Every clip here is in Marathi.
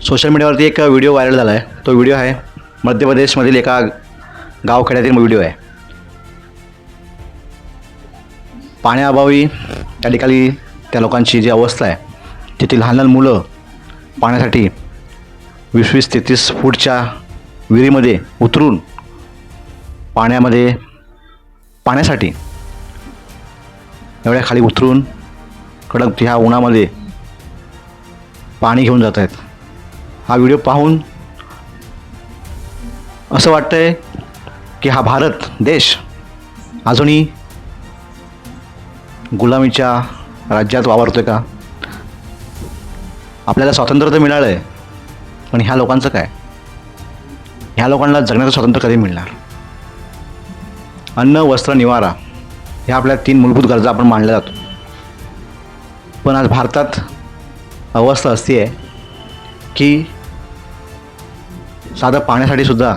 सोशल मीडियावरती एक व्हिडिओ व्हायरल झाला आहे. तो व्हिडिओ आहे मध्य प्रदेशमधील एका गावखेड्यातील व्हिडिओ आहे. पाण्याअभावी त्या ठिकाणी त्या लोकांची जी अवस्था आहे, तेथील लहान लहान मुलं पाण्यासाठी 20-30 फूटच्या विहिरीमध्ये उतरून पाण्यासाठी एवढ्या खाली उतरून कडक ह्या उन्हामध्ये पाणी घेऊन जात आहेत. हा व्हिडिओ पाहून असं वाटतंय की हा भारत देश अजूनही गुलामीच्या राज्यात वावरतोय का? आपल्याला स्वातंत्र्य तर मिळालं आहे, पण ह्या लोकांचं काय? ह्या लोकांना जगण्याचं स्वातंत्र्य कधी मिळणार? अन्न, वस्त्र, निवारा ह्या आपल्या 3 मूलभूत गरजा आपण मानल्या जातो. पण आज भारतात अवस्था अशी आहे की साधं पाण्यासाठी सुद्धा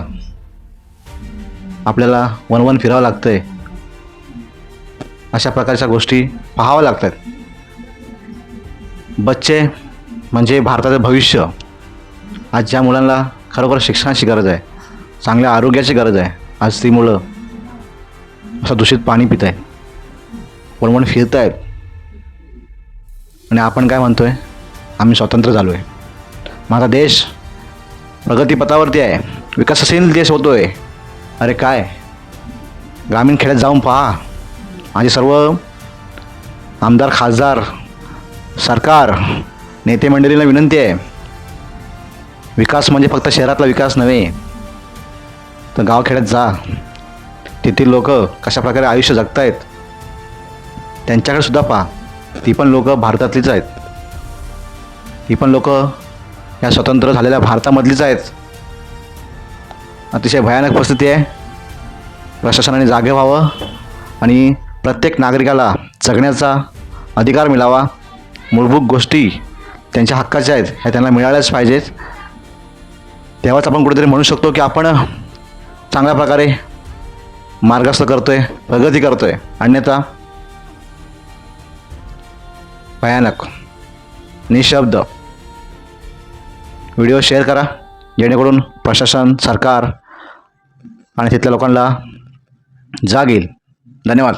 आपल्याला वन फिरावं लागतं आहे. अशा प्रकारच्या गोष्टी पाहाव्या लागतात. बच्चे म्हणजे भारताचं भविष्य. आज ज्या मुलांना खरोखर शिक्षणाची गरज आहे, चांगल्या आरोग्याची गरज आहे, आज ती मुलं असं दूषित पाणी पित आहेत, वणवण फिरत आहेत. आणि आपण काय म्हणतो आहे? आम्ही स्वतंत्र झालो आहे, माझा देश प्रगतीपथावरती आहे, विकासशील देश होतो आहे. अरे काय, ग्रामीण खेड्यात जाऊन पहा. माझे सर्व आमदार, खासदार, सरकार, नेते मंडळींना विनंती आहे, विकास म्हणजे फक्त शहरातला विकास नव्हे, तर गावखेड्यात जा. तेथील लोक कशा प्रकारे आयुष्य जगत आहेत त्यांच्याकडे सुद्धा पहा. ती पण लोक भारतातलीच आहेत, ती पण लोक या स्वतंत्र झालेल्या भारतामधलीच आहेत. अतिशय भयानक परिस्थिती आहे. प्रशासनाने जागे व्हावं आणि प्रत्येक नागरिकाला जगण्याचा अधिकार मिळावा. मूलभूत गोष्टी त्यांच्या हक्काच्या आहेत, ह्या त्यांना मिळाल्याच पाहिजेत. तेव्हाच आपण कुठेतरी म्हणू शकतो की आपण चांगल्या प्रकारे मार्गस्थ करतोय, प्रगती करतोय. अन्यथा भयानक, निशब्द. व्हिडिओ शेअर करा जेणेकरून प्रशासन, सरकार आणि तिथल्या लोकांना जाग येईल. धन्यवाद.